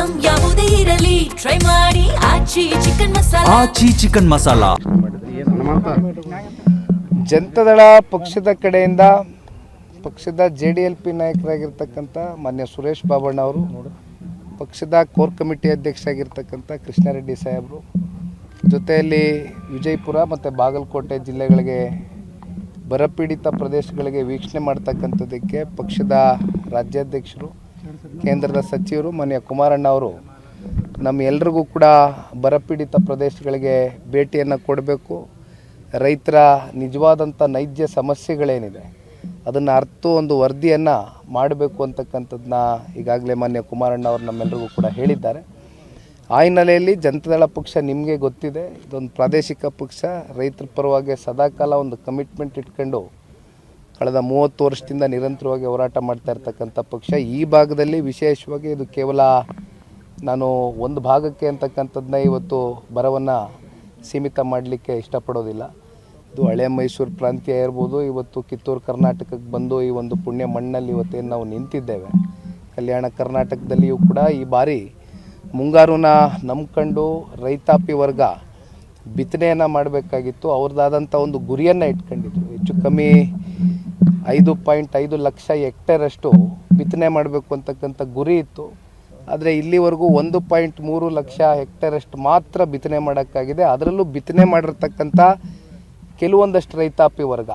Item ಯಾವುದೇ ಇರಲಿ try ಮಾಡಿ ಆಚಿ ಚಿಕನ್ ಮಸಾಲಾ. ಆಚಿ ಚಿಕನ್ ಮಸಾಲಾ. ಜನತಾದಳ ಪಕ್ಷದ ಕಡೆಯಿಂದ ಪಕ್ಷದ JDLP ನಾಯಕರಾಗಿರ್ತಕ್ಕಂಥ ಮಾನ್ಯ ಸುರೇಶ್ ಬಾಬಣ್ಣ ಅವರು, ಪಕ್ಷದ ಕೋರ್ ಕಮಿಟಿ ಅಧ್ಯಕ್ಷ ಆಗಿರ್ತಕ್ಕಂಥ ಕೃಷ್ಣಾರೆಡ್ಡಿ ಸಾಹೇಬರು, ಜೊತೆಯಲ್ಲಿ ವಿಜಯಪುರ ಮತ್ತು ಬಾಗಲಕೋಟೆ ಜಿಲ್ಲೆಗಳಿಗೆ ಬರಪೀಡಿತ ಪ್ರದೇಶಗಳಿಗೆ ವೀಕ್ಷಣೆ ಮಾಡ್ತಕ್ಕಂಥದ್ದಕ್ಕೆ ಪಕ್ಷದ ರಾಜ್ಯಾಧ್ಯಕ್ಷರು, ಕೇಂದ್ರದ ಸಚಿವರು ಮಾನ್ಯ ಕುಮಾರಣ್ಣ ಅವರು ನಮ್ಮೆಲ್ಲರಿಗೂ ಕೂಡ ಬರಪೀಡಿತ ಪ್ರದೇಶಗಳಿಗೆ ಭೇಟಿಯನ್ನು ಕೊಡಬೇಕು, ರೈತರ ನಿಜವಾದಂಥ ನೈಜ ಸಮಸ್ಯೆಗಳೇನಿದೆ ಅದನ್ನು ಅರ್ಥ ಒಂದು ವರದಿಯನ್ನು ಮಾಡಬೇಕು ಅಂತಕ್ಕಂಥದ್ದನ್ನ ಈಗಾಗಲೇ ಮಾನ್ಯ ಕುಮಾರಣ್ಣ ಅವರು ನಮ್ಮೆಲ್ಲರಿಗೂ ಕೂಡ ಹೇಳಿದ್ದಾರೆ. ಆ ಹಿನ್ನೆಲೆಯಲ್ಲಿ ಜನತಾದಳ ಪಕ್ಷ ನಿಮಗೆ ಗೊತ್ತಿದೆ, ಇದೊಂದು ಪ್ರಾದೇಶಿಕ ಪಕ್ಷ, ರೈತರ ಪರವಾಗಿ ಸದಾಕಾಲ ಒಂದು ಕಮಿಟ್ಮೆಂಟ್ ಇಟ್ಕೊಂಡು ಕಳೆದ 30 ವರ್ಷದಿಂದ ನಿರಂತರವಾಗಿ ಹೋರಾಟ ಮಾಡ್ತಾ ಇರ್ತಕ್ಕಂಥ ಪಕ್ಷ. ಈ ಭಾಗದಲ್ಲಿ ವಿಶೇಷವಾಗಿ ಇದು ಕೇವಲ ನಾನು ಒಂದು ಭಾಗಕ್ಕೆ ಅಂತಕ್ಕಂಥದ್ದನ್ನ ಇವತ್ತು ಬರವನ್ನು ಸೀಮಿತ ಮಾಡಲಿಕ್ಕೆ ಇಷ್ಟಪಡೋದಿಲ್ಲ. ಇದು ಹಳೆ ಮೈಸೂರು ಪ್ರಾಂತ್ಯ ಇರ್ಬೋದು, ಇವತ್ತು ಕಿತ್ತೂರು ಕರ್ನಾಟಕಕ್ಕೆ ಬಂದು ಈ ಒಂದು ಪುಣ್ಯ ಮಣ್ಣಲ್ಲಿ ಇವತ್ತೇನು ನಾವು ನಿಂತಿದ್ದೇವೆ. ಕಲ್ಯಾಣ ಕರ್ನಾಟಕದಲ್ಲಿಯೂ ಕೂಡ ಈ ಬಾರಿ ಮುಂಗಾರನ್ನ ನಂಬ್ಕೊಂಡು ರೈತಾಪಿ ವರ್ಗ ಬಿತ್ತನೆಯನ್ನು ಮಾಡಬೇಕಾಗಿತ್ತು. ಅವ್ರದ್ದಾದಂಥ ಒಂದು ಗುರಿಯನ್ನು ಇಟ್ಕೊಂಡಿದ್ರು. ಹೆಚ್ಚು ಕಮ್ಮಿ 5.5 ಲಕ್ಷ ಹೆಕ್ಟೇರಷ್ಟು ಬಿತ್ತನೆ ಮಾಡಬೇಕು ಅಂತಕ್ಕಂಥ ಗುರಿ ಇತ್ತು. ಆದರೆ ಇಲ್ಲಿವರೆಗೂ 1.3 ಲಕ್ಷ ಹೆಕ್ಟೇರಷ್ಟು ಮಾತ್ರ ಬಿತ್ತನೆ ಮಾಡೋಕ್ಕಾಗಿದೆ. ಅದರಲ್ಲೂ ಬಿತ್ತನೆ ಮಾಡಿರ್ತಕ್ಕಂಥ ಕೆಲವೊಂದಷ್ಟು ರೈತಾಪಿ ವರ್ಗ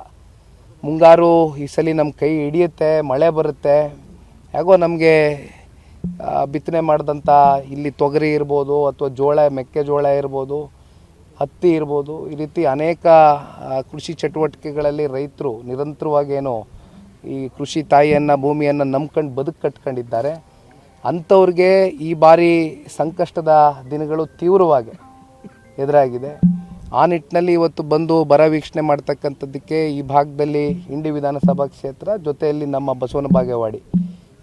ಮುಂಗಾರು ಈ ಸಲ ನಮ್ಮ ಕೈ ಹಿಡಿಯುತ್ತೆ, ಮಳೆ ಬರುತ್ತೆ, ಹೇಗೋ ನಮಗೆ ಬಿತ್ತನೆ ಮಾಡಿದಂಥ ಇಲ್ಲಿ ತೊಗರಿ ಇರ್ಬೋದು ಅಥವಾ ಜೋಳ, ಮೆಕ್ಕೆಜೋಳ ಇರ್ಬೋದು, ಹತ್ತಿ ಇರ್ಬೋದು, ಈ ರೀತಿ ಅನೇಕ ಕೃಷಿ ಚಟುವಟಿಕೆಗಳಲ್ಲಿ ರೈತರು ನಿರಂತರವಾಗಿ ಏನೋ ಈ ಕೃಷಿ ತಾಯಿಯನ್ನು, ಭೂಮಿಯನ್ನು ನಂಬ್ಕೊಂಡು ಬದುಕು ಕಟ್ಕೊಂಡಿದ್ದಾರೆ. ಅಂಥವ್ರಿಗೆ ಈ ಬಾರಿ ಸಂಕಷ್ಟದ ದಿನಗಳು ತೀವ್ರವಾಗಿ ಎದುರಾಗಿದೆ. ಆ ನಿಟ್ಟಿನಲ್ಲಿ ಇವತ್ತು ಬಂದು ಬರ ವೀಕ್ಷಣೆ ಮಾಡ್ತಕ್ಕಂಥದ್ದಕ್ಕೆ ಈ ಭಾಗದಲ್ಲಿ ಇಂಡಿ ವಿಧಾನಸಭಾ ಕ್ಷೇತ್ರ, ಜೊತೆಯಲ್ಲಿ ನಮ್ಮ ಬಸವನ ಬಾಗೇವಾಡಿ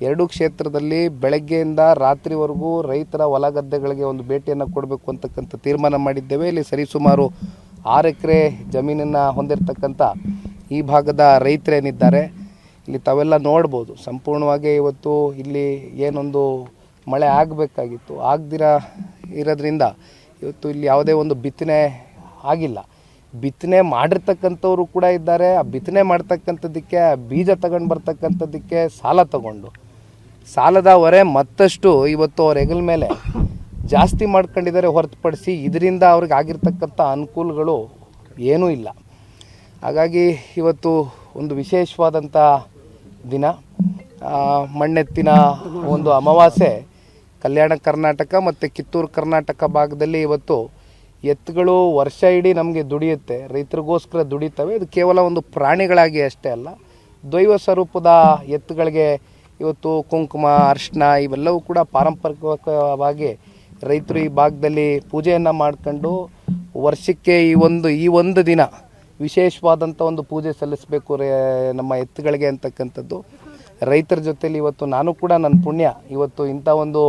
ಎರಡೂ ಕ್ಷೇತ್ರದಲ್ಲಿ ಬೆಳಗ್ಗೆಯಿಂದ ರಾತ್ರಿವರೆಗೂ ರೈತರ ಹೊಲ ಗದ್ದೆಗಳಿಗೆ ಒಂದು ಭೇಟಿಯನ್ನು ಕೊಡಬೇಕು ಅಂತಕ್ಕಂಥ ತೀರ್ಮಾನ ಮಾಡಿದ್ದೇವೆ. ಇಲ್ಲಿ ಸರಿಸುಮಾರು 6 ಎಕರೆ ಜಮೀನನ್ನು ಹೊಂದಿರತಕ್ಕಂಥ ಈ ಭಾಗದ ರೈತರೇನಿದ್ದಾರೆ ಇಲ್ಲಿ ತಾವೆಲ್ಲ ನೋಡ್ಬೋದು. ಸಂಪೂರ್ಣವಾಗಿ ಇವತ್ತು ಇಲ್ಲಿ ಏನೊಂದು ಮಳೆ ಆಗಬೇಕಾಗಿತ್ತು, ಆಗದಿರ ಇರೋದ್ರಿಂದ ಇವತ್ತು ಇಲ್ಲಿ ಯಾವುದೇ ಒಂದು ಬಿತ್ತನೆ ಆಗಿಲ್ಲ. ಬಿತ್ತನೆ ಮಾಡಿರ್ತಕ್ಕಂಥವ್ರು ಕೂಡ ಇದ್ದಾರೆ. ಆ ಬಿತ್ತನೆ ಮಾಡ್ತಕ್ಕಂಥದ್ದಕ್ಕೆ ಬೀಜ ತಗೊಂಡು ಬರ್ತಕ್ಕಂಥದ್ದಕ್ಕೆ ಸಾಲ ತಗೊಂಡು ಸಾಲದ ಹೊರೆ ಮತ್ತಷ್ಟು ಇವತ್ತು ಅವ್ರ ಹೆಗಲ ಮೇಲೆ ಜಾಸ್ತಿ ಮಾಡ್ಕೊಂಡಿದ್ದಾರೆ ಹೊರತುಪಡಿಸಿ ಇದರಿಂದ ಅವ್ರಿಗೆ ಆಗಿರ್ತಕ್ಕಂಥ ಅನುಕೂಲಗಳು ಏನೂ ಇಲ್ಲ. ಹಾಗಾಗಿ ಇವತ್ತು ಒಂದು ವಿಶೇಷವಾದಂಥ ದಿನ, ಮಣ್ಣೆತ್ತಿನ ಒಂದು ಅಮಾವಾಸ್ಯೆ. ಕಲ್ಯಾಣ ಕರ್ನಾಟಕ ಮತ್ತು ಕಿತ್ತೂರು ಕರ್ನಾಟಕ ಭಾಗದಲ್ಲಿ ಇವತ್ತು ಎತ್ತುಗಳು ವರ್ಷ ಇಡೀ ನಮಗೆ ದುಡಿಯುತ್ತೆ, ರೈತರಿಗೋಸ್ಕರ ದುಡಿತವೆ. ಇದು ಕೇವಲ ಒಂದು ಪ್ರಾಣಿಗಳಾಗಿ ಅಷ್ಟೇ ಅಲ್ಲ, ದೈವ ಸ್ವರೂಪದ ಎತ್ತುಗಳಿಗೆ ಇವತ್ತು ಕುಂಕುಮ, ಅರಿಶಿನ ಇವೆಲ್ಲವೂ ಕೂಡ ಪಾರಂಪರಿಕವಾಗಿ ರೈತರು ಈ ಭಾಗದಲ್ಲಿ ಪೂಜೆಯನ್ನು ಮಾಡ್ಕೊಂಡು ವರ್ಷಕ್ಕೆ ಈ ಒಂದು ದಿನ ವಿಶೇಷವಾದಂಥ ಒಂದು ಪೂಜೆ ಸಲ್ಲಿಸಬೇಕು ನಮ್ಮ ಎತ್ತುಗಳಿಗೆ ಅಂತಕ್ಕಂಥದ್ದು. ರೈತರ ಜೊತೆಲಿ ಇವತ್ತು ನಾನು ಕೂಡ ನನ್ನ ಪುಣ್ಯ ಇವತ್ತು ಇಂಥ ಒಂದು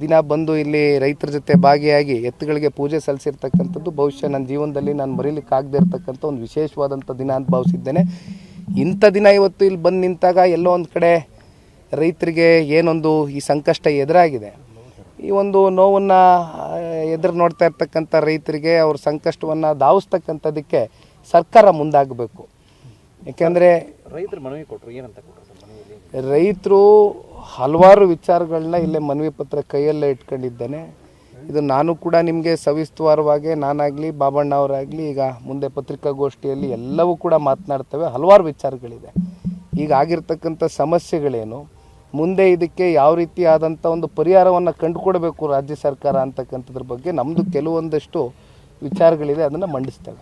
ದಿನ ಬಂದು ಇಲ್ಲಿ ರೈತರ ಜೊತೆ ಭಾಗಿಯಾಗಿ ಎತ್ತುಗಳಿಗೆ ಪೂಜೆ ಸಲ್ಲಿಸಿರ್ತಕ್ಕಂಥದ್ದು ಬಹುಶಃ ನನ್ನ ಜೀವನದಲ್ಲಿ ನಾನು ಮರೀಲಿಕ್ಕಾಗದೇ ಇರತಕ್ಕಂಥ ಒಂದು ವಿಶೇಷವಾದಂಥ ದಿನ ಅಂತ ಭಾವಿಸಿದ್ದೇನೆ. ಇಂಥ ದಿನ ಇವತ್ತು ಇಲ್ಲಿ ಬಂದು ನಿಂತಾಗ ಎಲ್ಲೋ ಒಂದು ಕಡೆ ರೈತರಿಗೆ ಏನೊಂದು ಈ ಸಂಕಷ್ಟ ಎದುರಾಗಿದೆ, ಈ ಒಂದು ನೋವನ್ನು ಎದುರು ನೋಡ್ತಾ ಇರ್ತಕ್ಕಂಥ ರೈತರಿಗೆ ಅವ್ರ ಸಂಕಷ್ಟವನ್ನು ಧಾವಿಸ್ತಕ್ಕಂಥದ್ದಕ್ಕೆ ಸರ್ಕಾರ ಮುಂದಾಗಬೇಕು. ಯಾಕೆಂದರೆ ರೈತರು ಹಲವಾರು ವಿಚಾರಗಳನ್ನ ಇಲ್ಲೇ ಮನವಿ ಪತ್ರ ಕೈಯಲ್ಲೇ ಇಟ್ಕೊಂಡಿದ್ದೇನೆ. ಇದು ನಾನು ಕೂಡ ನಿಮಗೆ ಸವಿಸ್ತರವಾಗಿ ನಾನಾಗಲಿ ಬಾಬಣ್ಣ ಅವರಾಗಲಿ ಈಗ ಮುಂದೆ ಪತ್ರಿಕಾಗೋಷ್ಠಿಯಲ್ಲಿ ಎಲ್ಲವೂ ಕೂಡ ಮಾತನಾಡ್ತೇವೆ. ಹಲವಾರು ವಿಚಾರಗಳಿದೆ. ಈಗ ಆಗಿರ್ತಕ್ಕಂಥ ಸಮಸ್ಯೆಗಳೇನು, ಮುಂದೆ ಇದಕ್ಕೆ ಯಾವ ರೀತಿ ಆದಂಥ ಒಂದು ಪರಿಹಾರವನ್ನು ಕಂಡುಕೊಡಬೇಕು ರಾಜ್ಯ ಸರ್ಕಾರ ಅಂತಕ್ಕಂಥದ್ರ ಬಗ್ಗೆ ನಮ್ಮದು ಕೆಲವೊಂದಷ್ಟು ವಿಚಾರಗಳಿದೆ, ಅದನ್ನು ಮಂಡಿಸ್ತೇವೆ.